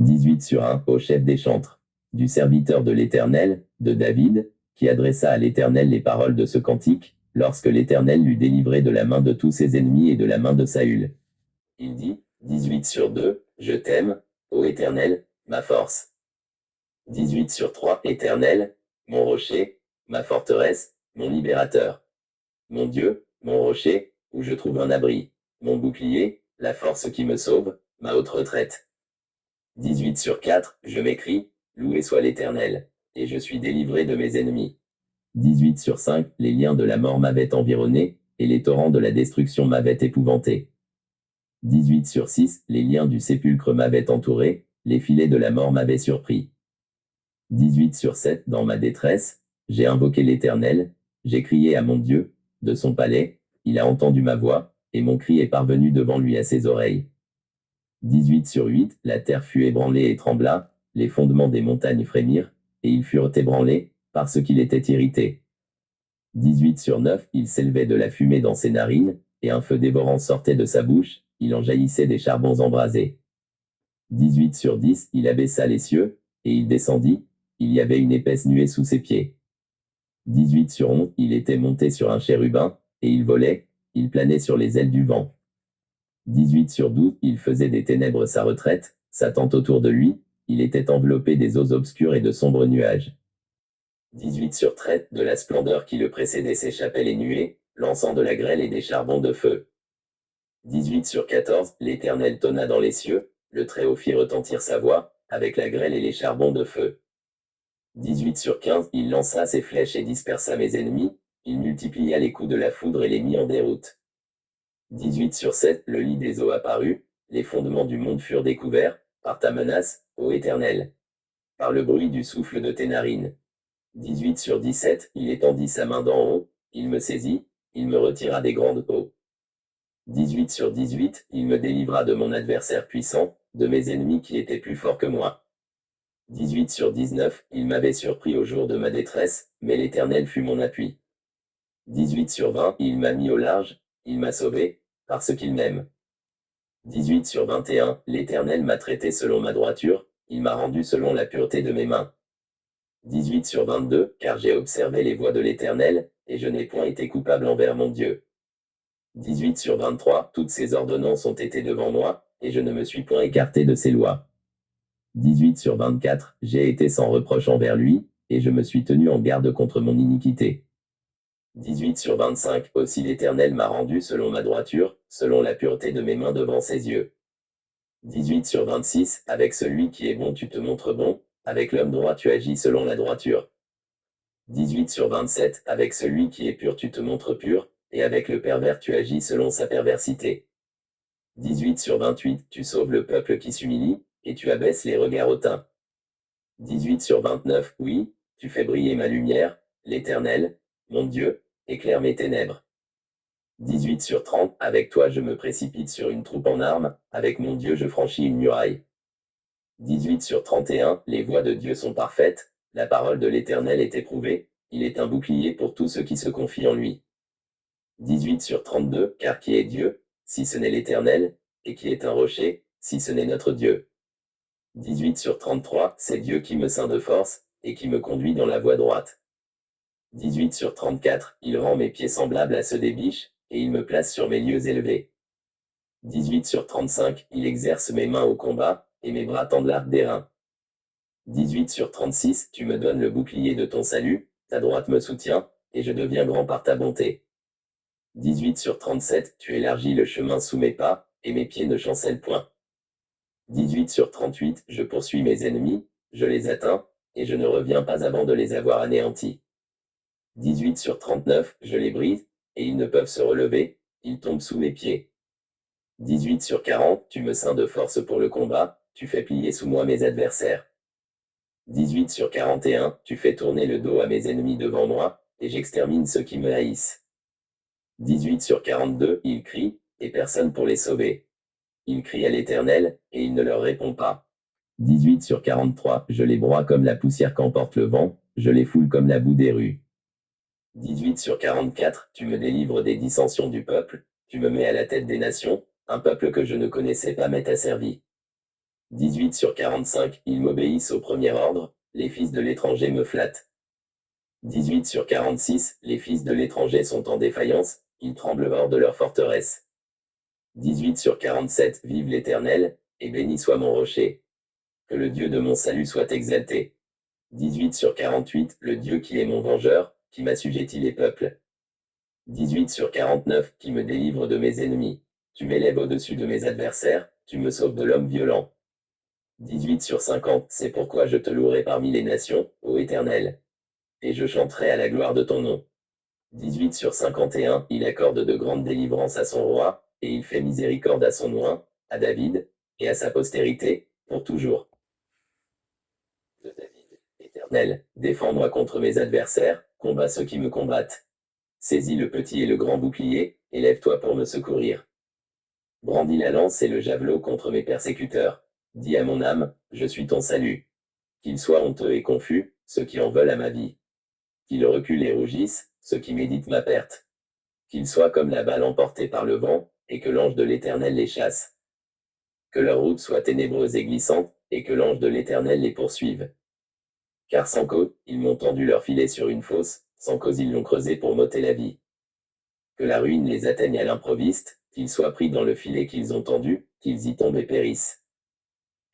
18 sur 1, au chef des chantres. Du serviteur de l'Éternel, de David, qui adressa à l'Éternel les paroles de ce cantique, lorsque l'Éternel l'eut délivré de la main de tous ses ennemis et de la main de Saül. Il dit, 18 sur 2, je t'aime, ô Éternel, ma force. 18 sur 3, Éternel, mon rocher, ma forteresse, mon libérateur. Mon Dieu, mon rocher, où je trouve un abri. Mon bouclier, la force qui me sauve, ma haute retraite. 18 sur 4, je m'écrie, loué soit l'Éternel, et je suis délivré de mes ennemis. 18 sur 5, les liens de la mort m'avaient environné, et les torrents de la destruction m'avaient épouvanté. 18 sur 6, les liens du sépulcre m'avaient entouré, les filets de la mort m'avaient surpris. 18 sur 7, dans ma détresse, j'ai invoqué l'Éternel, j'ai crié à mon Dieu, de son palais, il a entendu ma voix, et mon cri est parvenu devant lui à ses oreilles. 18 sur 8, la terre fut ébranlée et trembla, les fondements des montagnes frémirent, et ils furent ébranlés, parce qu'il était irrité. 18 sur 9, il s'élevait de la fumée dans ses narines, et un feu dévorant sortait de sa bouche, il en jaillissait des charbons embrasés. 18 sur 10, il abaissa les cieux, et il descendit, il y avait une épaisse nuée sous ses pieds. 18 sur 11, il était monté sur un chérubin, et il volait, il planait sur les ailes du vent. 18 sur 12, il faisait des ténèbres sa retraite, sa tente autour de lui, il était enveloppé des eaux obscures et de sombres nuages. 18 sur 13, de la splendeur qui le précédait s'échappaient les nuées, lançant de la grêle et des charbons de feu. 18 sur 14, l'Éternel tonna dans les cieux, le Très-Haut fit retentir sa voix, avec la grêle et les charbons de feu. 18 sur 15, il lança ses flèches et dispersa mes ennemis, il multiplia les coups de la foudre et les mit en déroute. 18 sur 7, le lit des eaux apparut, les fondements du monde furent découverts, par ta menace, ô Éternel. Par le bruit du souffle de tes narines. 18 sur 17, il étendit sa main d'en haut, il me saisit, il me retira des grandes eaux. 18 sur 18, il me délivra de mon adversaire puissant, de mes ennemis qui étaient plus forts que moi. 18 sur 19, il m'avait surpris au jour de ma détresse, mais l'Éternel fut mon appui. 18 sur 20, il m'a mis au large, il m'a sauvé, parce qu'il m'aime. 18 sur 21, l'Éternel m'a traité selon ma droiture, il m'a rendu selon la pureté de mes mains. 18 sur 22, car j'ai observé les voies de l'Éternel, et je n'ai point été coupable envers mon Dieu. 18 sur 23, toutes ses ordonnances ont été devant moi, et je ne me suis point écarté de ses lois. 18 sur 24, j'ai été sans reproche envers lui, et je me suis tenu en garde contre mon iniquité. 18 sur 25, aussi l'Éternel m'a rendu selon ma droiture, selon la pureté de mes mains devant ses yeux. 18 sur 26, avec celui qui est bon tu te montres bon, avec l'homme droit tu agis selon la droiture. 18 sur 27, avec celui qui est pur tu te montres pur, et avec le pervers tu agis selon sa perversité. 18 sur 28, tu sauves le peuple qui s'humilie, et tu abaisses les regards hautains. 18 sur 29, oui, tu fais briller ma lumière, l'Éternel, mon Dieu, éclaire mes ténèbres. 18 sur 30, avec toi je me précipite sur une troupe en armes, avec mon Dieu je franchis une muraille. 18 sur 31, les voies de Dieu sont parfaites, la parole de l'Éternel est éprouvée, il est un bouclier pour tous ceux qui se confient en lui. 18 sur 32, car qui est Dieu, si ce n'est l'Éternel, et qui est un rocher, si ce n'est notre Dieu. 18 sur 33, c'est Dieu qui me ceint de force, et qui me conduit dans la voie droite. 18 sur 34, il rend mes pieds semblables à ceux des biches, et il me place sur mes lieux élevés. 18 sur 35, il exerce mes mains au combat, et mes bras tendent l'arc d'airain. 18 sur 36, tu me donnes le bouclier de ton salut, ta droite me soutient, et je deviens grand par ta bonté. 18 sur 37, tu élargis le chemin sous mes pas, et mes pieds ne chancellent point. 18 sur 38, je poursuis mes ennemis, je les atteins, et je ne reviens pas avant de les avoir anéantis. 18 sur 39, je les brise, et ils ne peuvent se relever, ils tombent sous mes pieds. 18 sur 40, tu me ceins de force pour le combat, tu fais plier sous moi mes adversaires. 18 sur 41, tu fais tourner le dos à mes ennemis devant moi, et j'extermine ceux qui me haïssent. 18 sur 42, ils crient, et personne pour les sauver. Ils crient à l'Éternel, et il ne leur répond pas. 18 sur 43, je les broie comme la poussière qu'emporte le vent, je les foule comme la boue des rues. 18 sur 44, tu me délivres des dissensions du peuple, tu me mets à la tête des nations, un peuple que je ne connaissais pas m'est asservi. 18 sur 45, ils m'obéissent au premier ordre, les fils de l'étranger me flattent. 18 sur 46, les fils de l'étranger sont en défaillance, ils tremblent hors de leur forteresse. 18 sur 47, vive l'Éternel, et béni soit mon rocher. Que le Dieu de mon salut soit exalté. 18 sur 48, le Dieu qui est mon vengeur, qui m'assujettit les peuples. 18 sur 49, qui me délivre de mes ennemis. Tu m'élèves au-dessus de mes adversaires, tu me sauves de l'homme violent. 18 sur 50, c'est pourquoi je te louerai parmi les nations, ô Éternel. Et je chanterai à la gloire de ton nom. 18 sur 51, il accorde de grandes délivrances à son roi, et il fait miséricorde à son oint, à David, et à sa postérité, pour toujours. De David, Éternel, défends-moi contre mes adversaires, combat ceux qui me combattent. Saisis le petit et le grand bouclier, et lève-toi pour me secourir. Brandis la lance et le javelot contre mes persécuteurs. Dis à mon âme, je suis ton salut. Qu'ils soient honteux et confus, ceux qui en veulent à ma vie. Qu'ils reculent et rougissent, ceux qui méditent ma perte. Qu'ils soient comme la balle emportée par le vent, et que l'ange de l'Éternel les chasse. Que leur route soit ténébreuse et glissante, et que l'ange de l'Éternel les poursuive. Car sans cause, ils m'ont tendu leur filet sur une fosse, sans cause ils l'ont creusé pour m'ôter la vie. Que la ruine les atteigne à l'improviste, qu'ils soient pris dans le filet qu'ils ont tendu, qu'ils y tombent et périssent.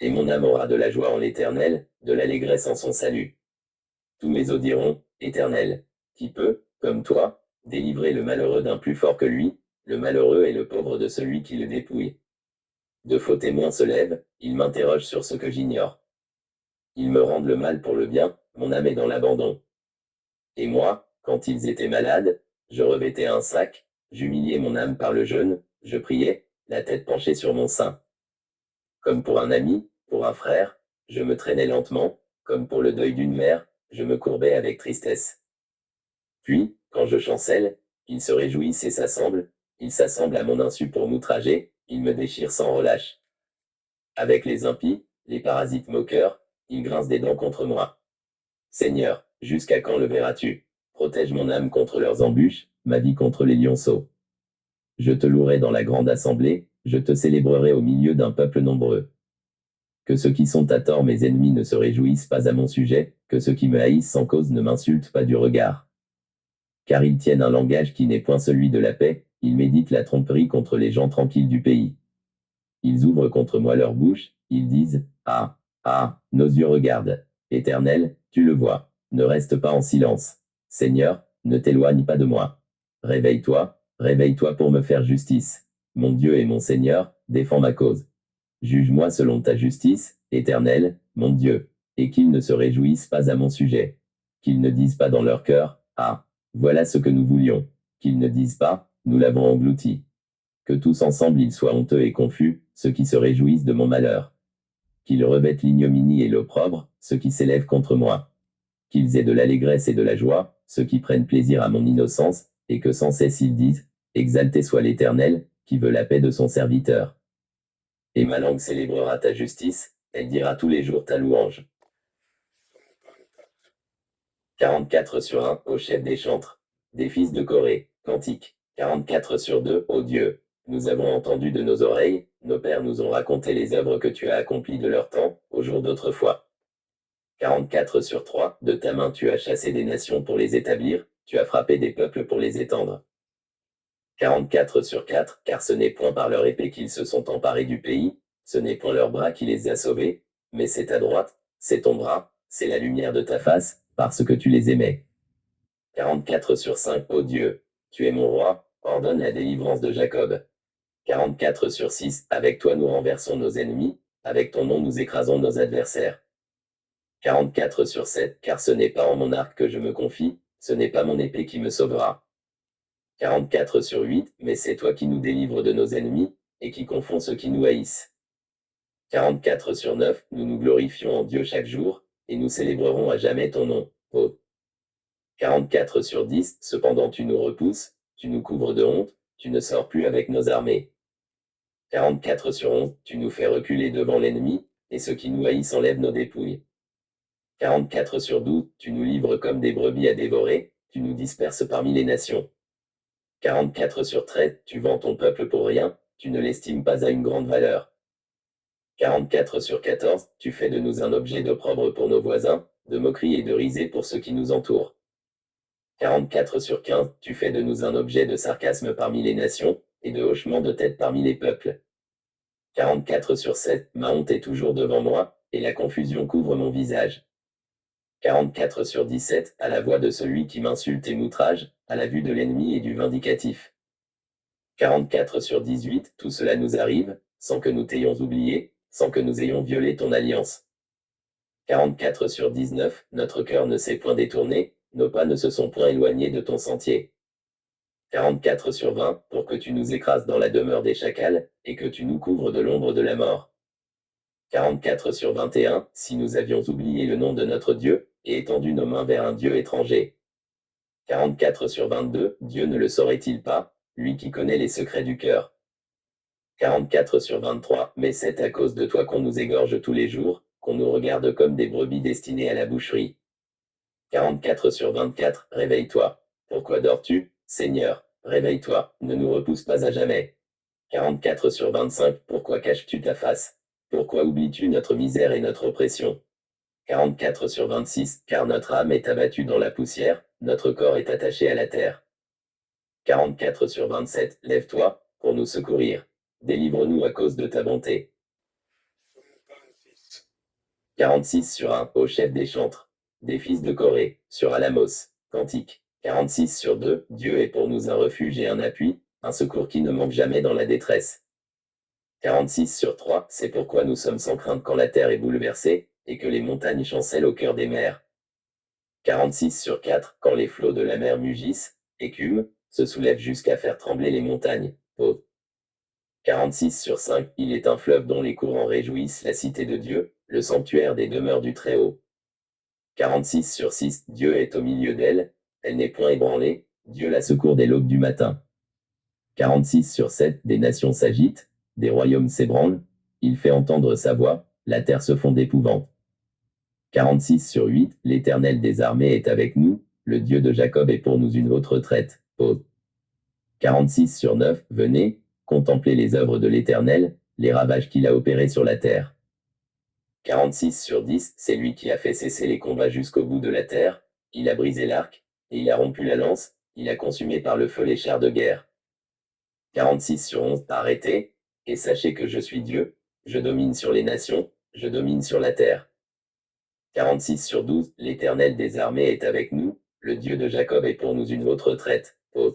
Et mon âme aura de la joie en l'Éternel, de l'allégresse en son salut. Tous mes os diront, Éternel, qui peut, comme toi, délivrer le malheureux d'un plus fort que lui, le malheureux et le pauvre de celui qui le dépouille. De faux témoins se lèvent, ils m'interrogent sur ce que j'ignore. Ils me rendent le mal pour le bien, mon âme est dans l'abandon. Et moi, quand ils étaient malades, je revêtais un sac, j'humiliais mon âme par le jeûne, je priais, la tête penchée sur mon sein. Comme pour un ami, pour un frère, je me traînais lentement, comme pour le deuil d'une mère, je me courbais avec tristesse. Puis, quand je chancelle, ils se réjouissent et ils s'assemblent à mon insu pour m'outrager, ils me déchirent sans relâche. Avec les impies, les parasites moqueurs, ils grincent des dents contre moi. Seigneur, jusqu'à quand le verras-tu? Protège mon âme contre leurs embûches, ma vie contre les lionceaux. Je te louerai dans la grande assemblée, je te célébrerai au milieu d'un peuple nombreux. Que ceux qui sont à tort mes ennemis ne se réjouissent pas à mon sujet, que ceux qui me haïssent sans cause ne m'insultent pas du regard. Car ils tiennent un langage qui n'est point celui de la paix, ils méditent la tromperie contre les gens tranquilles du pays. Ils ouvrent contre moi leur bouche, ils disent, ah, ah, nos yeux regardent. Éternel, tu le vois, ne reste pas en silence. Seigneur, ne t'éloigne pas de moi. Réveille-toi pour me faire justice. Mon Dieu et mon Seigneur, défends ma cause. Juge-moi selon ta justice, Éternel, mon Dieu, et qu'ils ne se réjouissent pas à mon sujet. Qu'ils ne disent pas dans leur cœur, ah, voilà ce que nous voulions. Qu'ils ne disent pas, nous l'avons englouti. Que tous ensemble ils soient honteux et confus, ceux qui se réjouissent de mon malheur. Qu'ils revêtent l'ignominie et l'opprobre, ceux qui s'élèvent contre moi. Qu'ils aient de l'allégresse et de la joie, ceux qui prennent plaisir à mon innocence, et que sans cesse ils disent, exalté soit l'Éternel, qui veut la paix de son serviteur. Et ma langue célébrera ta justice, elle dira tous les jours ta louange. 44 sur 1, au chef des chantres. Des fils de Corée, cantique. 44 sur 2, ô Dieu. Nous avons entendu de nos oreilles, nos pères nous ont raconté les œuvres que tu as accomplies de leur temps, au jour d'autrefois. 44 sur 3, de ta main tu as chassé des nations pour les établir, tu as frappé des peuples pour les étendre. 44 sur 4, car ce n'est point par leur épée qu'ils se sont emparés du pays, ce n'est point leur bras qui les a sauvés, mais c'est ta droite, c'est ton bras, c'est la lumière de ta face, parce que tu les aimais. 44 sur 5, ô Dieu, tu es mon roi, ordonne la délivrance de Jacob. 44 sur 6, avec toi nous renversons nos ennemis, avec ton nom nous écrasons nos adversaires. 44 sur 7, car ce n'est pas en mon arc que je me confie, ce n'est pas mon épée qui me sauvera. 44 sur 8, mais c'est toi qui nous délivres de nos ennemis, et qui confonds ceux qui nous haïssent. 44 sur 9, nous nous glorifions en Dieu chaque jour, et nous célébrerons à jamais ton nom, ô. 44 sur 10, cependant tu nous repousses, tu nous couvres de honte, tu ne sors plus avec nos armées. 44 sur 11, tu nous fais reculer devant l'ennemi, et ceux qui nous haïssent enlèvent nos dépouilles. 44 sur 12, tu nous livres comme des brebis à dévorer, tu nous disperses parmi les nations. 44 sur 13, tu vends ton peuple pour rien, tu ne l'estimes pas à une grande valeur. 44 sur 14, tu fais de nous un objet d'opprobre pour nos voisins, de moquerie et de risée pour ceux qui nous entourent. 44 sur 15, tu fais de nous un objet de sarcasme parmi les nations, et de hochement de tête parmi les peuples. 44 sur 7, ma honte est toujours devant moi, et la confusion couvre mon visage. 44 sur 17, à la voix de celui qui m'insulte et m'outrage, à la vue de l'ennemi et du vindicatif. 44 sur 18, tout cela nous arrive, sans que nous t'ayons oublié, sans que nous ayons violé ton alliance. 44 sur 19, notre cœur ne s'est point détourné, nos pas ne se sont point éloignés de ton sentier. 44 sur 20, pour que tu nous écrases dans la demeure des chacals, et que tu nous couvres de l'ombre de la mort. 44 sur 21, si nous avions oublié le nom de notre Dieu, et étendu nos mains vers un Dieu étranger. 44 sur 22, Dieu ne le saurait-il pas, lui qui connaît les secrets du cœur. 44 sur 23, mais c'est à cause de toi qu'on nous égorge tous les jours, qu'on nous regarde comme des brebis destinées à la boucherie. 44 sur 24, réveille-toi. Pourquoi dors-tu, Seigneur? Réveille-toi, ne nous repousse pas à jamais. 44 sur 25, pourquoi caches-tu ta face? Pourquoi oublies-tu notre misère et notre oppression? 44 sur 26, car notre âme est abattue dans la poussière, notre corps est attaché à la terre. 44 sur 27, lève-toi, pour nous secourir. Délivre-nous à cause de ta bonté. 46 sur 1, au chef des chantres, des fils de Corée, sur Alamos, cantique. 46 sur 2, Dieu est pour nous un refuge et un appui, un secours qui ne manque jamais dans la détresse. 46 sur 3, c'est pourquoi nous sommes sans crainte quand la terre est bouleversée, et que les montagnes chancellent au cœur des mers. 46 sur 4, quand les flots de la mer mugissent, écument, se soulèvent jusqu'à faire trembler les montagnes. Oh. 46 sur 5, il est un fleuve dont les courants réjouissent la cité de Dieu, le sanctuaire des demeures du Très-Haut. 46 sur 6, Dieu est au milieu d'elle, elle n'est point ébranlée, Dieu la secourt dès l'aube du matin. 46 sur 7, des nations s'agitent, des royaumes s'ébranlent, il fait entendre sa voix, la terre se fond d'épouvante. 46 sur 8, l'Éternel des armées est avec nous, le Dieu de Jacob est pour nous une haute retraite. Oh. 46 sur 9, venez, contemplez les œuvres de l'Éternel, les ravages qu'il a opérés sur la terre. 46 sur 10, c'est lui qui a fait cesser les combats jusqu'au bout de la terre, il a brisé l'arc, et il a rompu la lance, il a consumé par le feu les chars de guerre. 46 sur 11, arrêtez, et sachez que je suis Dieu, je domine sur les nations, je domine sur la terre. 46 sur 12, l'Éternel des armées est avec nous, le Dieu de Jacob est pour nous une haute retraite. Oh.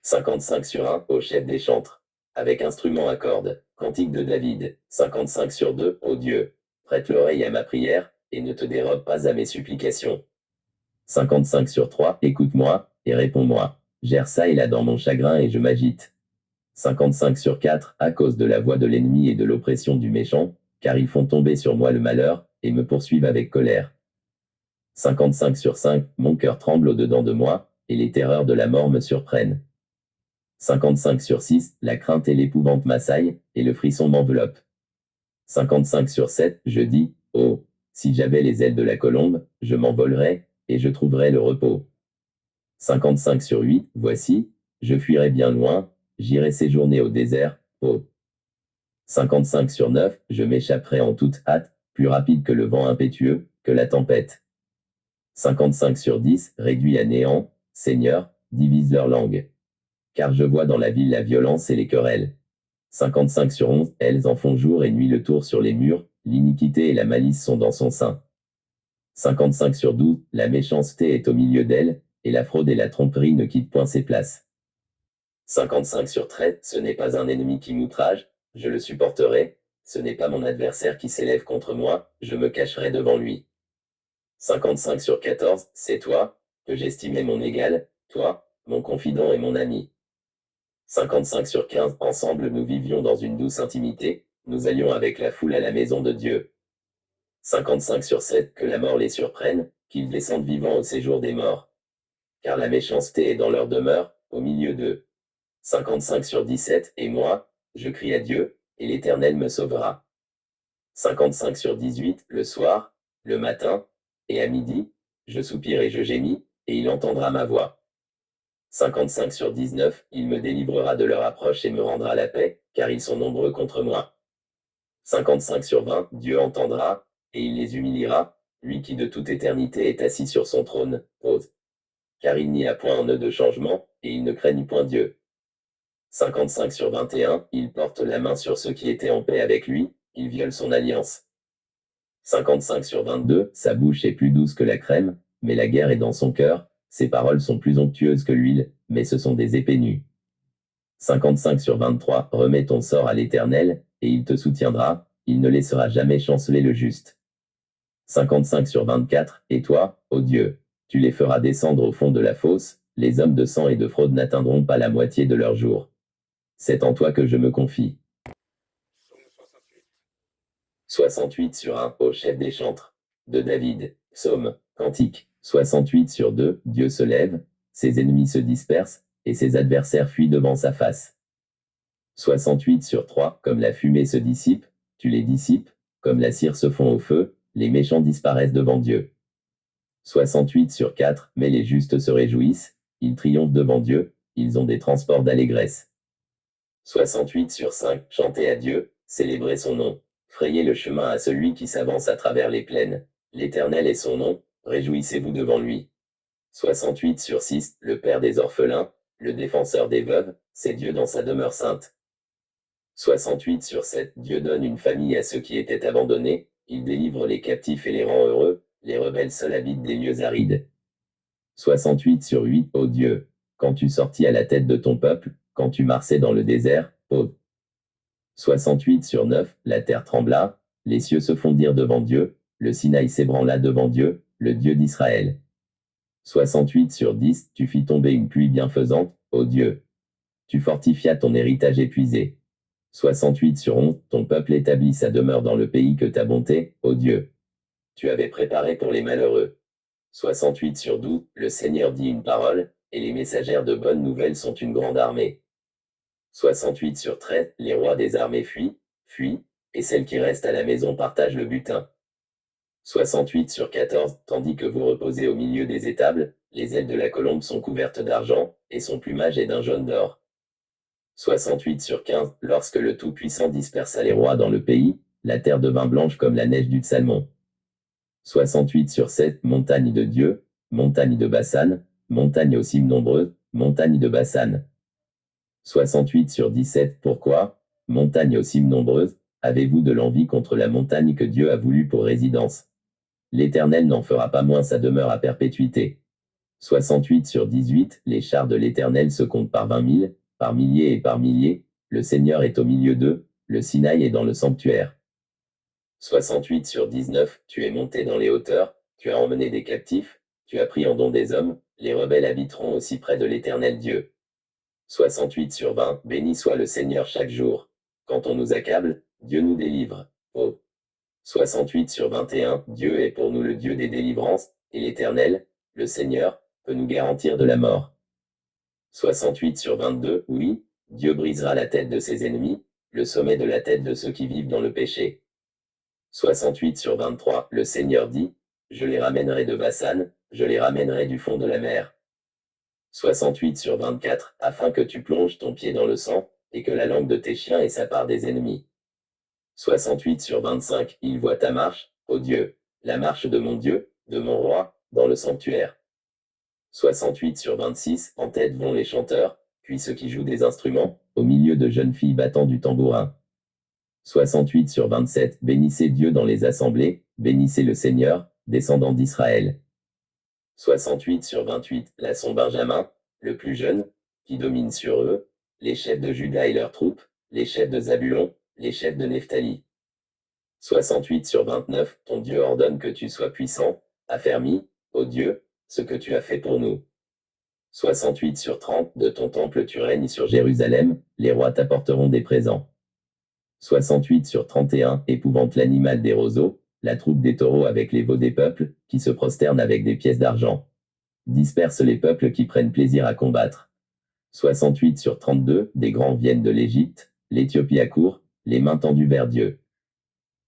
55 sur 1, au chef des chantres, avec instrument à cordes, cantique de David. 55 sur 2, ô Dieu, prête l'oreille à ma prière, et ne te dérobe pas à mes supplications. 55 sur 3, écoute-moi, et réponds-moi, j'erre ça et là dans mon chagrin et je m'agite. 55 sur 4, à cause de la voix de l'ennemi et de l'oppression du méchant, car ils font tomber sur moi le malheur, et me poursuivent avec colère. 55 sur 5, mon cœur tremble au-dedans de moi, et les terreurs de la mort me surprennent. 55 sur 6, la crainte et l'épouvante m'assaillent, et le frisson m'enveloppe. 55 sur 7, je dis, oh, si j'avais les ailes de la colombe, je m'envolerais, et je trouverais le repos. 55 sur 8, voici, je fuirais bien loin, j'irai séjourner au désert, oh. 55 sur 9, je m'échapperai en toute hâte, plus rapide que le vent impétueux, que la tempête. 55 sur 10, réduit à néant, Seigneur, divise leur langue. Car je vois dans la ville la violence et les querelles. 55 sur 11, elles en font jour et nuit le tour sur les murs, l'iniquité et la malice sont dans son sein. 55 sur 12, la méchanceté est au milieu d'elle, et la fraude et la tromperie ne quittent point ses places. 55 sur 13, ce n'est pas un ennemi qui m'outrage, je le supporterai, ce n'est pas mon adversaire qui s'élève contre moi, je me cacherai devant lui. 55 sur 14, c'est toi, que j'estimais mon égal, toi, mon confident et mon ami. 55 sur 15, ensemble nous vivions dans une douce intimité, nous allions avec la foule à la maison de Dieu. 55 sur 7, que la mort les surprenne, qu'ils descendent vivants au séjour des morts. Car la méchanceté est dans leur demeure, au milieu d'eux. 55 sur 17, et moi, je crie à Dieu, et l'Éternel me sauvera. 55 sur 18, le soir, le matin, et à midi, je soupire et je gémis, et il entendra ma voix. 55 sur 19, il me délivrera de leur approche et me rendra la paix, car ils sont nombreux contre moi. 55 sur 20, Dieu entendra, et il les humiliera, lui qui de toute éternité est assis sur son trône, haute. Car il n'y a point en eux de changement, et ils ne craignent point Dieu. 55 sur 21, il porte la main sur ceux qui étaient en paix avec lui, il viole son alliance. 55 sur 22, sa bouche est plus douce que la crème, mais la guerre est dans son cœur, ses paroles sont plus onctueuses que l'huile, mais ce sont des épées nues. 55 sur 23, remets ton sort à l'Éternel, et il te soutiendra, il ne laissera jamais chanceler le juste. 55 sur 24, et toi, ô Dieu, tu les feras descendre au fond de la fosse, les hommes de sang et de fraude n'atteindront pas la moitié de leur jour. C'est en toi que je me confie. 68 sur 1, au chef des chantres. De David, psaume, cantique. 68 sur 2, Dieu se lève, ses ennemis se dispersent, et ses adversaires fuient devant sa face. 68 sur 3, comme la fumée se dissipe, tu les dissipes, comme la cire se fond au feu, les méchants disparaissent devant Dieu. 68 sur 4, mais les justes se réjouissent, ils triomphent devant Dieu, ils ont des transports d'allégresse. 68 sur 5, chantez à Dieu, célébrez son nom, frayez le chemin à celui qui s'avance à travers les plaines. L'Éternel est son nom, réjouissez-vous devant lui. 68 sur 6, le Père des orphelins, le défenseur des veuves, c'est Dieu dans sa demeure sainte. 68 sur 7, Dieu donne une famille à ceux qui étaient abandonnés, il délivre les captifs et les rend heureux, les rebelles seuls habitent des lieux arides. 68 sur 8, ô Dieu, quand tu sortis à la tête de ton peuple, quand tu marchais dans le désert, ô 68 sur 9, la terre trembla, les cieux se fondirent devant Dieu, le Sinaï s'ébranla devant Dieu, le Dieu d'Israël. 68 sur 10, tu fis tomber une pluie bienfaisante, ô Dieu. Tu fortifias ton héritage épuisé. 68 sur 11, ton peuple établit sa demeure dans le pays que ta bonté, ô Dieu. Tu avais préparé pour les malheureux. 68 sur 12, le Seigneur dit une parole, et les messagères de bonnes nouvelles sont une grande armée. 68 sur 13, les rois des armées fuient, et celles qui restent à la maison partagent le butin. 68 sur 14, tandis que vous reposez au milieu des étables, les ailes de la colombe sont couvertes d'argent, et son plumage est d'un jaune d'or. 68 sur 15, lorsque le Tout-Puissant dispersa les rois dans le pays, la terre devint blanche comme la neige du Salmon. 68 sur 7, montagne de Dieu, montagne de Bassan, montagne aux cimes nombreuses, montagne de Bassan. 68 sur 17, pourquoi, montagne aux cimes nombreuses, avez-vous de l'envie contre la montagne que Dieu a voulu pour résidence? L'Éternel n'en fera pas moins sa demeure à perpétuité. 68 sur 18, les chars de l'Éternel se comptent par 20 000, par milliers et par milliers, le Seigneur est au milieu d'eux, le Sinaï est dans le sanctuaire. 68 sur 19, tu es monté dans les hauteurs, tu as emmené des captifs, tu as pris en don des hommes, les rebelles habiteront aussi près de l'Éternel Dieu. 68 sur 20, béni soit le Seigneur chaque jour. Quand on nous accable, Dieu nous délivre. Oh. 68 sur 21, Dieu est pour nous le Dieu des délivrances, et l'Éternel, le Seigneur, peut nous garantir de la mort. 68 sur 22, oui, Dieu brisera la tête de ses ennemis, le sommet de la tête de ceux qui vivent dans le péché. 68 sur 23, le Seigneur dit, je les ramènerai de Bassan, je les ramènerai du fond de la mer. 68 sur 24, afin que tu plonges ton pied dans le sang, et que la langue de tes chiens ait sa part des ennemis. 68 sur 25, il voit ta marche, ô Dieu, la marche de mon Dieu, de mon roi, dans le sanctuaire. 68 sur 26, en tête vont les chanteurs, puis ceux qui jouent des instruments, au milieu de jeunes filles battant du tambourin. 68 sur 27, bénissez Dieu dans les assemblées, bénissez le Seigneur, descendant d'Israël. 68 sur 28, là sont Benjamin, le plus jeune, qui domine sur eux, les chefs de Juda et leurs troupes, les chefs de Zabulon, les chefs de Nephtali. 68 sur 29, ton Dieu ordonne que tu sois puissant, affermi, ô Dieu, ce que tu as fait pour nous. 68 sur 30, de ton temple tu règnes sur Jérusalem, les rois t'apporteront des présents. 68 sur 31, épouvante l'animal des roseaux, la troupe des taureaux avec les veaux des peuples, qui se prosternent avec des pièces d'argent. Disperse les peuples qui prennent plaisir à combattre. 68 sur 32, des grands viennent de l'Égypte, l'Éthiopie accourt, les mains tendues vers Dieu.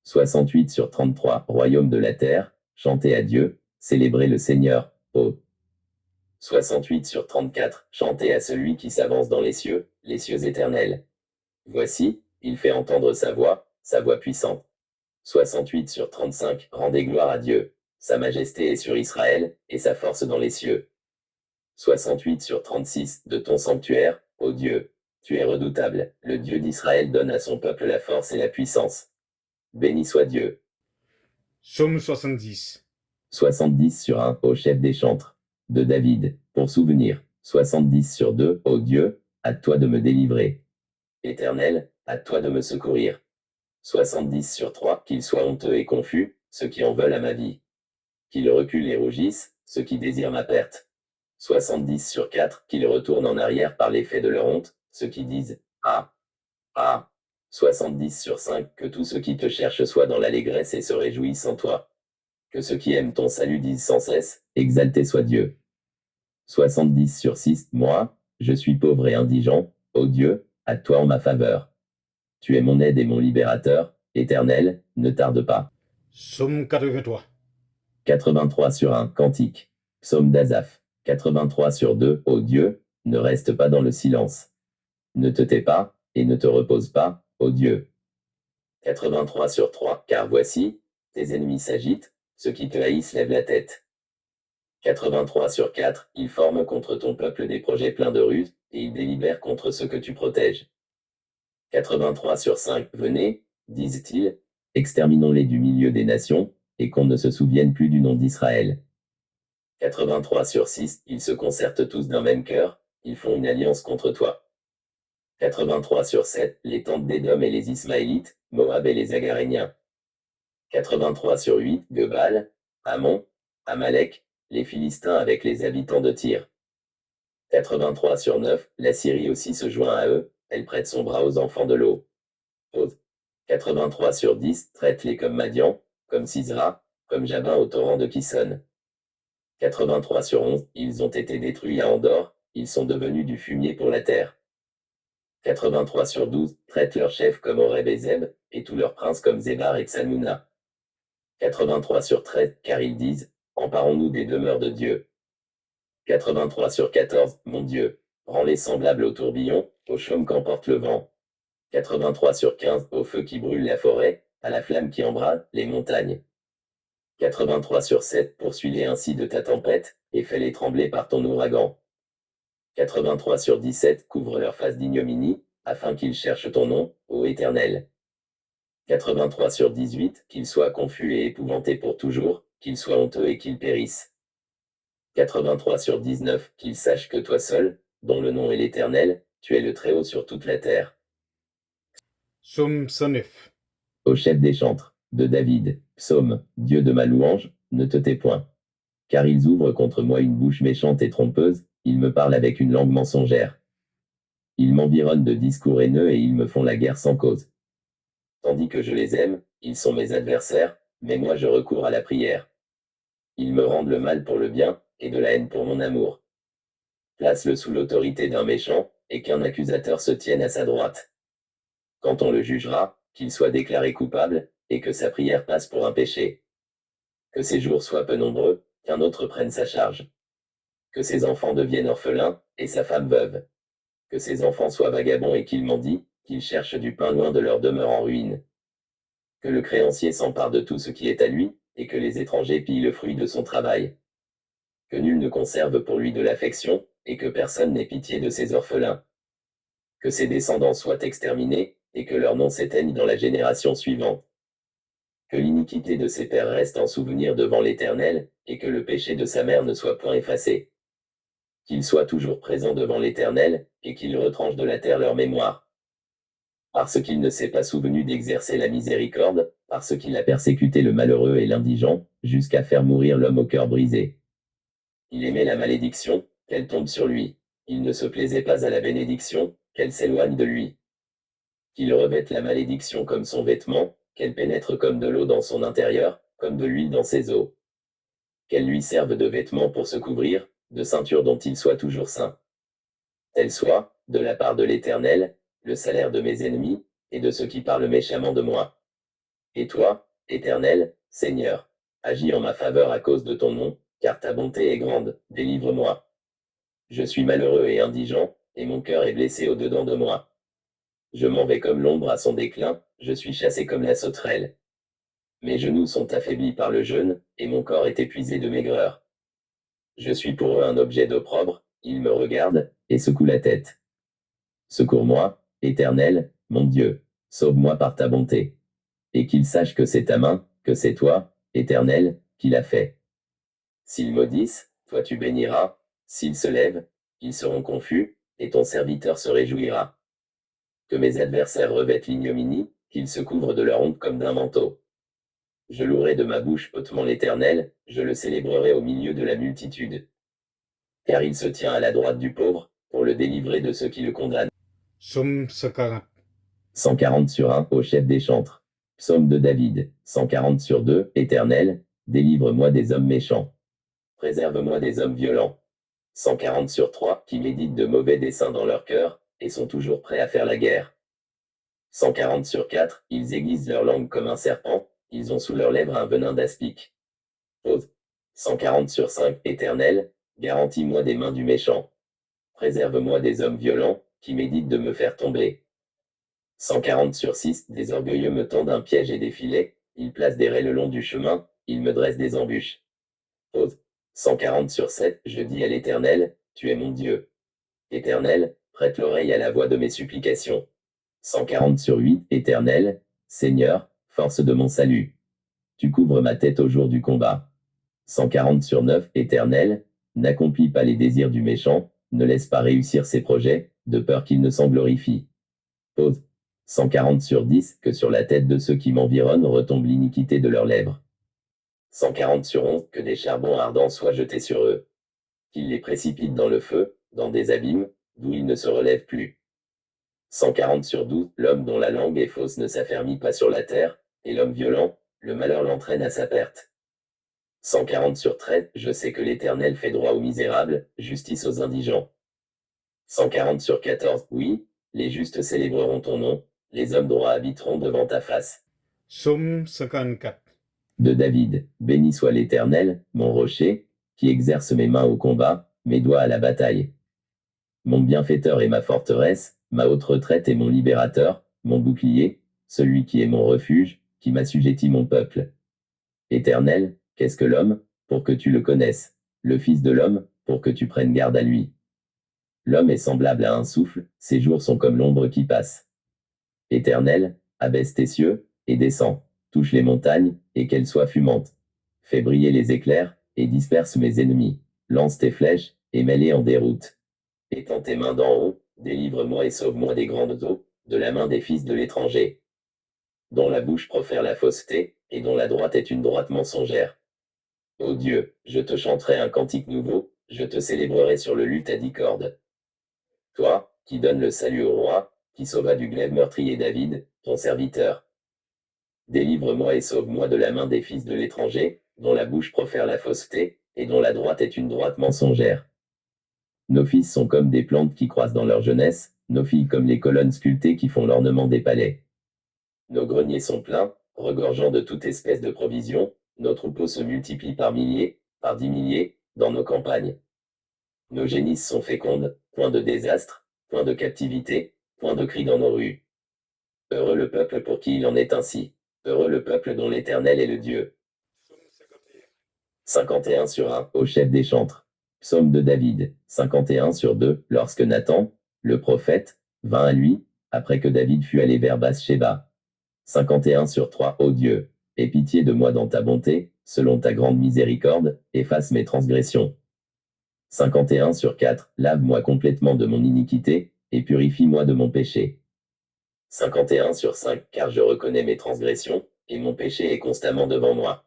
68 sur 33, royaume de la terre, chantez à Dieu, célébrez le Seigneur, ô. 68 sur 34, chantez à celui qui s'avance dans les cieux éternels. Voici, il fait entendre sa voix, sa voix puissante. 68 sur 35, rendez gloire à Dieu. Sa majesté est sur Israël, et sa force dans les cieux. 68 sur 36, de ton sanctuaire, ô Dieu. Tu es redoutable, le Dieu d'Israël donne à son peuple la force et la puissance. Béni soit Dieu. Psaume 70. 70 sur 1, au chef des chantres. De David, pour souvenir. 70 sur 2, ô Dieu, à toi de me délivrer. Éternel, à toi de me secourir. 70 sur 3, qu'ils soient honteux et confus, ceux qui en veulent à ma vie. Qu'ils reculent et rougissent, ceux qui désirent ma perte. 70 sur 4, qu'ils retournent en arrière par l'effet de leur honte, ceux qui disent « Ah, ah ». 70 sur 5, que tous ceux qui te cherchent soient dans l'allégresse et se réjouissent en toi. Que ceux qui aiment ton salut disent sans cesse « Exalté soit Dieu ». 70 sur 6, moi, je suis pauvre et indigent, ô Dieu, à toi en ma faveur. Tu es mon aide et mon libérateur, Éternel, ne tarde pas. Psaume 83. 83 sur 1, cantique. Psaume d'Asaph. 83 sur 2, ô Dieu, ne reste pas dans le silence. Ne te tais pas, et ne te repose pas, ô Dieu. 83 sur 3, car voici, tes ennemis s'agitent, ceux qui te haïssent lèvent la tête. 83 sur 4, ils forment contre ton peuple des projets pleins de ruses, et ils délibèrent contre ceux que tu protèges. 83 sur 5, venez, disent-ils, exterminons-les du milieu des nations, et qu'on ne se souvienne plus du nom d'Israël. 83 sur 6, ils se concertent tous d'un même cœur, ils font une alliance contre toi. 83 sur 7, les tentes d'Édom et les Ismaélites, Moab et les Agaréniens. 83 sur 8, Gebal, Ammon, Amalek, les Philistins avec les habitants de Tyr. 83 sur 9, la Syrie aussi se joint à eux, elle prête son bras aux enfants de l'eau. 83 sur 10, traite-les comme Madian, comme Sisera, comme Jabin au torrent de Kison. 83 sur 11, ils ont été détruits à Andorre, ils sont devenus du fumier pour la terre. 83 sur 12, traitent leurs chefs comme Oreb et Zeb, et tous leurs princes comme Zébar et Xalmuna. 83 sur 13, car ils disent, emparons-nous des demeures de Dieu. 83 sur 14, mon Dieu, rends-les semblables au tourbillon, au chaume qu'emporte le vent. 83 sur 15, au feu qui brûle la forêt, à la flamme qui embrase les montagnes. 83 sur 7, poursuis-les ainsi de ta tempête, et fais-les trembler par ton ouragan. 83 sur 17, couvre leur face d'ignominie, afin qu'ils cherchent ton nom, ô Éternel. 83 sur 18, qu'ils soient confus et épouvantés pour toujours, qu'ils soient honteux et qu'ils périssent. 83 sur 19, qu'ils sachent que toi seul, dont le nom est l'Éternel, tu es le Très-Haut sur toute la terre. Psaume 109. Au chef des chantres, de David, psaume, Dieu de ma louange, ne te tais point. Car ils ouvrent contre moi une bouche méchante et trompeuse, ils me parlent avec une langue mensongère. Ils m'environnent de discours haineux et ils me font la guerre sans cause. Tandis que je les aime, ils sont mes adversaires, mais moi je recours à la prière. Ils me rendent le mal pour le bien, et de la haine pour mon amour. Place-le sous l'autorité d'un méchant, et qu'un accusateur se tienne à sa droite. Quand on le jugera, qu'il soit déclaré coupable, et que sa prière passe pour un péché. Que ses jours soient peu nombreux, qu'un autre prenne sa charge. Que ses enfants deviennent orphelins, et sa femme veuve. Que ses enfants soient vagabonds et qu'ils mendient, qu'ils cherchent du pain loin de leur demeure en ruine. Que le créancier s'empare de tout ce qui est à lui, et que les étrangers pillent le fruit de son travail. Que nul ne conserve pour lui de l'affection, et que personne n'ait pitié de ses orphelins. Que ses descendants soient exterminés, et que leur nom s'éteigne dans la génération suivante. Que l'iniquité de ses pères reste en souvenir devant l'Éternel, et que le péché de sa mère ne soit point effacé. Qu'il soit toujours présent devant l'Éternel, et qu'il retranche de la terre leur mémoire. Parce qu'il ne s'est pas souvenu d'exercer la miséricorde, parce qu'il a persécuté le malheureux et l'indigent, jusqu'à faire mourir l'homme au cœur brisé. Il aimait la malédiction, qu'elle tombe sur lui. Il ne se plaisait pas à la bénédiction, qu'elle s'éloigne de lui. Qu'il revête la malédiction comme son vêtement, qu'elle pénètre comme de l'eau dans son intérieur, comme de l'huile dans ses os. Qu'elle lui serve de vêtement pour se couvrir, de ceinture dont il soit toujours saint. Tel soit, de la part de l'Éternel, le salaire de mes ennemis, et de ceux qui parlent méchamment de moi. Et toi, Éternel, Seigneur, agis en ma faveur à cause de ton nom, car ta bonté est grande, délivre-moi. Je suis malheureux et indigent, et mon cœur est blessé au-dedans de moi. Je m'en vais comme l'ombre à son déclin, je suis chassé comme la sauterelle. Mes genoux sont affaiblis par le jeûne, et mon corps est épuisé de maigreur. Je suis pour eux un objet d'opprobre, ils me regardent, et secouent la tête. Secours-moi, Éternel, mon Dieu, sauve-moi par ta bonté. Et qu'ils sachent que c'est ta main, que c'est toi, Éternel, qui l'a fait. S'ils maudissent, toi tu béniras, s'ils se lèvent, ils seront confus, et ton serviteur se réjouira. Que mes adversaires revêtent l'ignominie, qu'ils se couvrent de leur honte comme d'un manteau. Je louerai de ma bouche hautement l'Éternel, je le célébrerai au milieu de la multitude. Car il se tient à la droite du pauvre, pour le délivrer de ceux qui le condamnent. Psaume 140. 140 sur 1, au chef des chantres. Psaume de David, 140 sur 2, Éternel, délivre-moi des hommes méchants. Préserve-moi des hommes violents. 140 sur 3, qui méditent de mauvais desseins dans leur cœur, et sont toujours prêts à faire la guerre. 140 sur 4, ils aiguisent leur langue comme un serpent, ils ont sous leurs lèvres un venin d'aspic. Pause. 140 sur 5, Éternel, garantis-moi des mains du méchant. Préserve-moi des hommes violents, qui méditent de me faire tomber. 140 sur 6, des orgueilleux me tendent un piège et des filets, ils placent des raies le long du chemin, ils me dressent des embûches. Pause. 140 sur 7, je dis à l'Éternel, tu es mon Dieu. Éternel, prête l'oreille à la voix de mes supplications. 140 sur 8, Éternel, Seigneur, force de mon salut. Tu couvres ma tête au jour du combat. 140 sur 9, Éternel, n'accomplis pas les désirs du méchant, ne laisse pas réussir ses projets, de peur qu'il ne s'en glorifie. Pause. 140 sur 10, que sur la tête de ceux qui m'environnent retombe l'iniquité de leurs lèvres. 140 sur 11, que des charbons ardents soient jetés sur eux. Qu'ils les précipitent dans le feu, dans des abîmes, d'où ils ne se relèvent plus. 140 sur 12, l'homme dont la langue est fausse ne s'affermit pas sur la terre, et l'homme violent, le malheur l'entraîne à sa perte. 140 sur 13, je sais que l'Éternel fait droit aux misérables, justice aux indigents. 140 sur 14, oui, les justes célébreront ton nom, les hommes droits habiteront devant ta face. Psaume 54. De David, béni soit l'Éternel, mon rocher, qui exerce mes mains au combat, mes doigts à la bataille. Mon bienfaiteur est ma forteresse, ma haute retraite est mon libérateur, mon bouclier, celui qui est mon refuge, qui m'assujettit mon peuple. Éternel, qu'est-ce que l'homme, pour que tu le connaisses, le Fils de l'homme, pour que tu prennes garde à lui. L'homme est semblable à un souffle, ses jours sont comme l'ombre qui passe. Éternel, abaisse tes cieux, et descends, touche les montagnes, et qu'elles soient fumantes. Fais briller les éclairs, et disperse mes ennemis. Lance tes flèches, et mets-les en déroute. Étends tes mains d'en haut, délivre-moi et sauve-moi des grandes eaux, de la main des fils de l'étranger. Dont la bouche profère la fausseté, et dont la droite est une droite mensongère. Ô Dieu, je te chanterai un cantique nouveau, je te célébrerai sur le luth à 10 cordes. Toi, qui donnes le salut au roi, qui sauva du glaive meurtrier David, ton serviteur. Délivre-moi et sauve-moi de la main des fils de l'étranger, dont la bouche profère la fausseté, et dont la droite est une droite mensongère. Nos fils sont comme des plantes qui croissent dans leur jeunesse, nos filles comme les colonnes sculptées qui font l'ornement des palais. Nos greniers sont pleins, regorgeant de toute espèce de provisions, nos troupeaux se multiplient par milliers, par 10 milliers, dans nos campagnes. Nos génisses sont fécondes, point de désastre, point de captivité, point de cri dans nos rues. Heureux le peuple pour qui il en est ainsi. Heureux le peuple dont l'Éternel est le Dieu. 51 sur 1, au chef des chantres. Psaume de David, 51 sur 2, lorsque Nathan, le prophète, vint à lui, après que David fut allé vers Bathsheba. 51 sur 3, ô Dieu, aie pitié de moi dans ta bonté, selon ta grande miséricorde, efface mes transgressions. 51 sur 4, lave-moi complètement de mon iniquité, et purifie-moi de mon péché. 51 sur 5, car je reconnais mes transgressions, et mon péché est constamment devant moi.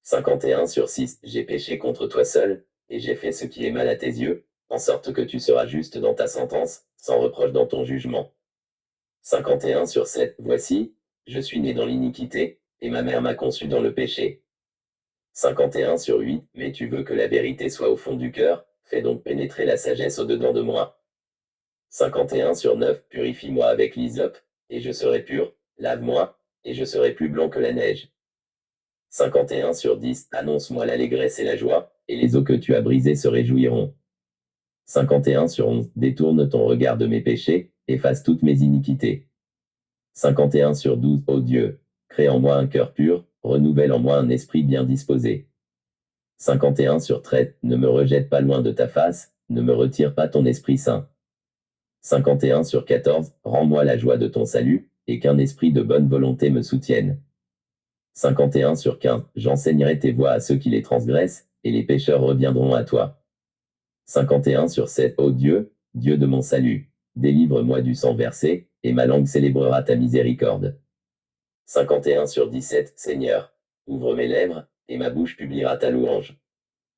51 sur 6, j'ai péché contre toi seul, et j'ai fait ce qui est mal à tes yeux, en sorte que tu seras juste dans ta sentence, sans reproche dans ton jugement. 51 sur 7, voici, je suis né dans l'iniquité, et ma mère m'a conçu dans le péché. 51 sur 8, mais tu veux que la vérité soit au fond du cœur, fais donc pénétrer la sagesse au-dedans de moi. 51 sur 9, purifie-moi avec l'hysope, et je serai pur, lave-moi, et je serai plus blanc que la neige. 51 sur 10, annonce-moi l'allégresse et la joie, et les eaux que tu as brisées se réjouiront. 51 sur 11, détourne ton regard de mes péchés, efface toutes mes iniquités. 51 sur 12. Ô Dieu, crée en moi un cœur pur, renouvelle en moi un esprit bien disposé. 51 sur 13. Ne me rejette pas loin de ta face, ne me retire pas ton Esprit Saint. 51 sur 14. Rends-moi la joie de ton salut, et qu'un esprit de bonne volonté me soutienne. 51 sur 15. J'enseignerai tes voies à ceux qui les transgressent, et les pécheurs reviendront à toi. 51 sur 7. Ô Dieu, Dieu de mon salut, délivre-moi du sang versé, et ma langue célébrera ta miséricorde. 51 sur 17. Seigneur, ouvre mes lèvres, et ma bouche publiera ta louange.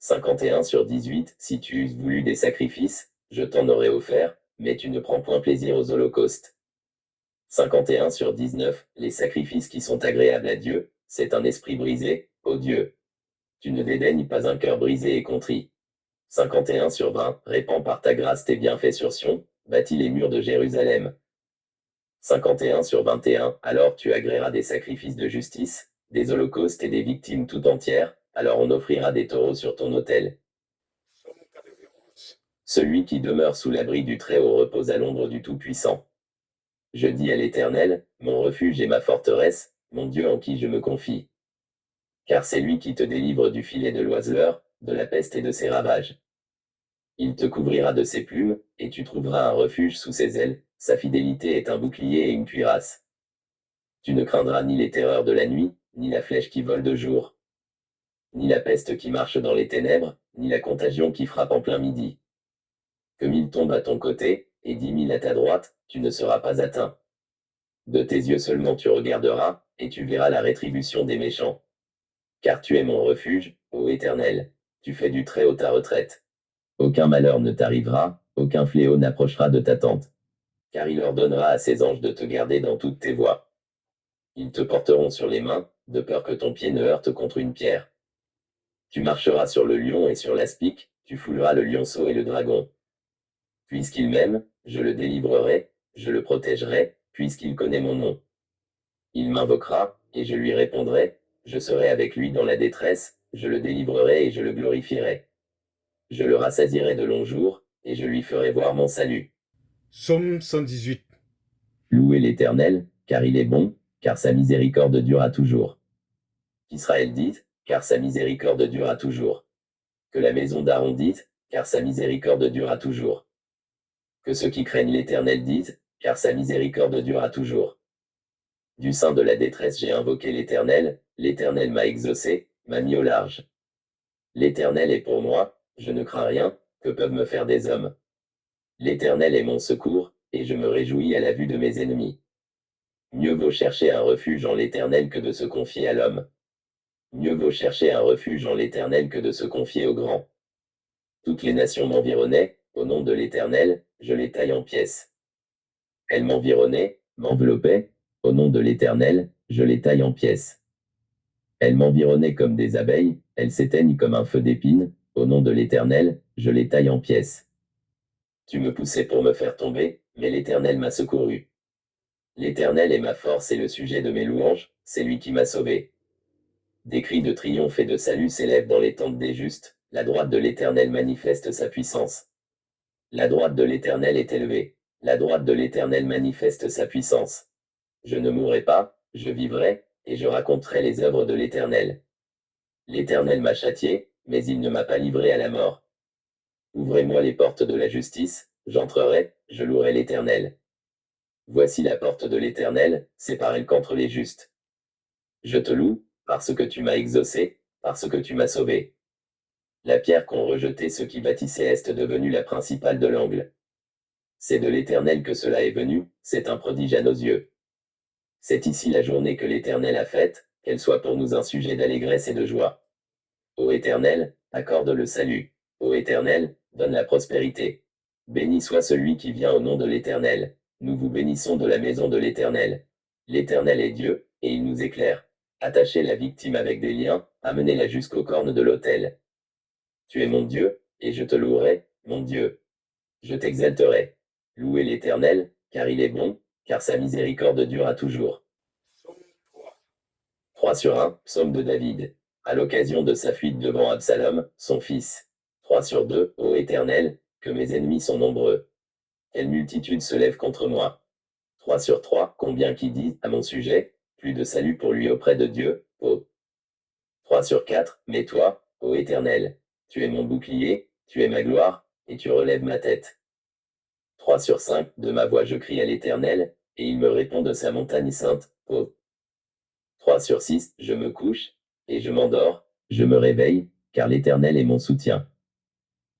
51 sur 18. Si tu eusses voulu des sacrifices, je t'en aurais offert, mais tu ne prends point plaisir aux holocaustes. 51 sur 19. Les sacrifices qui sont agréables à Dieu, c'est un esprit brisé, ô Dieu. Tu ne dédaignes pas un cœur brisé et contrit. 51 sur 20. Répands par ta grâce tes bienfaits sur Sion, bâtis les murs de Jérusalem. 51 sur 21. Alors tu agréeras des sacrifices de justice, des holocaustes et des victimes tout entières, alors on offrira des taureaux sur ton autel. Psaume 91. Celui qui demeure sous l'abri du Très-Haut repose à l'ombre du Tout-Puissant. Je dis à l'Éternel, mon refuge et ma forteresse, mon Dieu en qui je me confie. Car c'est lui qui te délivre du filet de l'oiseleur, de la peste et de ses ravages. Il te couvrira de ses plumes, et tu trouveras un refuge sous ses ailes, sa fidélité est un bouclier et une cuirasse. Tu ne craindras ni les terreurs de la nuit, ni la flèche qui vole de jour, ni la peste qui marche dans les ténèbres, ni la contagion qui frappe en plein midi. Que 1000 tombent à ton côté, et 10 000 à ta droite, tu ne seras pas atteint. De tes yeux seulement tu regarderas, et tu verras la rétribution des méchants. Car tu es mon refuge, ô Éternel, tu fais du Très-Haut ta retraite. Aucun malheur ne t'arrivera, aucun fléau n'approchera de ta tente. Car il ordonnera à ses anges de te garder dans toutes tes voies. Ils te porteront sur les mains, de peur que ton pied ne heurte contre une pierre. Tu marcheras sur le lion et sur l'aspic, tu fouleras le lionceau et le dragon. Puisqu'il m'aime, je le délivrerai, je le protégerai, puisqu'il connaît mon nom. Il m'invoquera, et je lui répondrai, je serai avec lui dans la détresse, je le délivrerai et je le glorifierai. Je le rassasierai de longs jours, et je lui ferai voir mon salut. Psaume 118. Louez l'Éternel, car il est bon, car sa miséricorde durera toujours. Qu'Israël dise, car sa miséricorde durera toujours. Que la maison d'Aaron dise, car sa miséricorde durera toujours. Que ceux qui craignent l'Éternel disent, car sa miséricorde durera toujours. Du sein de la détresse j'ai invoqué l'Éternel m'a exaucé, m'a mis au large. L'Éternel est pour moi, je ne crains rien, que peuvent me faire des hommes. L'Éternel est mon secours, et je me réjouis à la vue de mes ennemis. Mieux vaut chercher un refuge en l'Éternel que de se confier à l'homme. Mieux vaut chercher un refuge en l'Éternel que de se confier au grand. Toutes les nations m'environnaient, au nom de l'Éternel, je les taille en pièces. Elles m'environnaient, m'enveloppaient, au nom de l'Éternel, je les taille en pièces. Elles m'environnaient comme des abeilles, elles s'éteignent comme un feu d'épine, au nom de l'Éternel, je les taille en pièces. Tu me poussais pour me faire tomber, mais l'Éternel m'a secouru. L'Éternel est ma force et le sujet de mes louanges, c'est lui qui m'a sauvé. Des cris de triomphe et de salut s'élèvent dans les tentes des justes, la droite de l'Éternel manifeste sa puissance. La droite de l'Éternel est élevée, la droite de l'Éternel manifeste sa puissance. Je ne mourrai pas, je vivrai, et je raconterai les œuvres de l'Éternel. L'Éternel m'a châtié, mais il ne m'a pas livré à la mort. Ouvrez-moi les portes de la justice, j'entrerai, je louerai l'Éternel. Voici la porte de l'Éternel, c'est par elle qu'entrent les justes. Je te loue, parce que tu m'as exaucé, parce que tu m'as sauvé. La pierre qu'ont rejetée ceux qui bâtissaient est devenue la principale de l'angle. C'est de l'Éternel que cela est venu, c'est un prodige à nos yeux. C'est ici la journée que l'Éternel a faite, qu'elle soit pour nous un sujet d'allégresse et de joie. Ô Éternel, accorde le salut. Ô Éternel, donne la prospérité. Béni soit celui qui vient au nom de l'Éternel. Nous vous bénissons de la maison de l'Éternel. L'Éternel est Dieu, et il nous éclaire. Attachez la victime avec des liens, amenez-la jusqu'aux cornes de l'autel. Tu es mon Dieu, et je te louerai, mon Dieu. Je t'exalterai. Louez l'Éternel, car il est bon, car sa miséricorde dure à toujours. Psaume 3. 3 sur 1, psaume de David. À l'occasion de sa fuite devant Absalom, son fils. 3 sur 2, ô Éternel, que mes ennemis sont nombreux. Quelle multitude se lève contre moi? 3 sur 3, combien qui disent, à mon sujet, plus de salut pour lui auprès de Dieu, ô 3 sur 4, mais toi, ô Éternel, tu es mon bouclier, tu es ma gloire, et tu relèves ma tête. 3 sur 5, de ma voix je crie à l'Éternel, et il me répond de sa montagne sainte, ô 3 sur 6, je me couche, et je m'endors, je me réveille, car l'Éternel est mon soutien.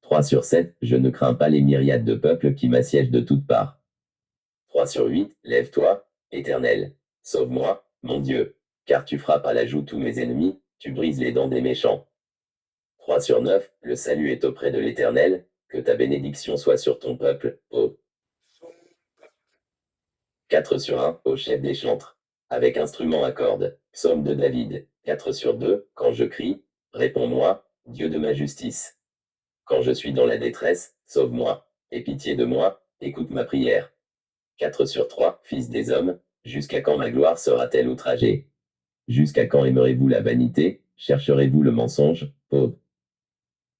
3 sur 7, je ne crains pas les myriades de peuples qui m'assiègent de toutes parts. 3 sur 8, lève-toi, Éternel, sauve-moi, mon Dieu, car tu frappes à la joue tous mes ennemis, tu brises les dents des méchants. 3 sur 9, le salut est auprès de l'Éternel, que ta bénédiction soit sur ton peuple, ô Psaume 4 sur 1, au chef des chantres, avec instrument à cordes, psaume de David, 4 sur 2, quand je crie, réponds-moi, Dieu de ma justice. Quand je suis dans la détresse, sauve-moi, aie pitié de moi, écoute ma prière. 4 sur 3, fils des hommes, jusqu'à quand ma gloire sera-t-elle outragée? Jusqu'à quand aimerez-vous la vanité, chercherez-vous le mensonge, ô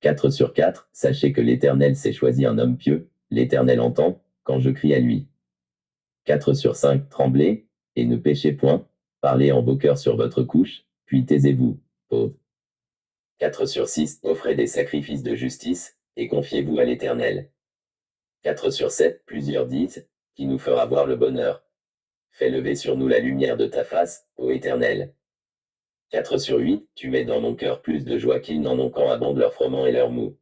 4 sur 4, sachez que l'Éternel s'est choisi un homme pieux, l'Éternel entend, quand je crie à lui. 4 sur 5, tremblez, et ne péchez point, parlez en vos cœurs sur votre couche, puis taisez-vous, ô 4 sur 6, offrez des sacrifices de justice, et confiez-vous à l'Éternel. 4 sur 7, plusieurs disent, qui nous fera voir le bonheur. Fais lever sur nous la lumière de ta face, ô Éternel. 4 sur 8, tu mets dans mon cœur plus de joie qu'ils n'en ont quand abondent leur froment et leur mou.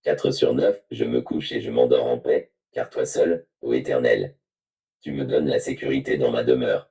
4 sur 9, je me couche et je m'endors en paix, car toi seul, ô Éternel, tu me donnes la sécurité dans ma demeure.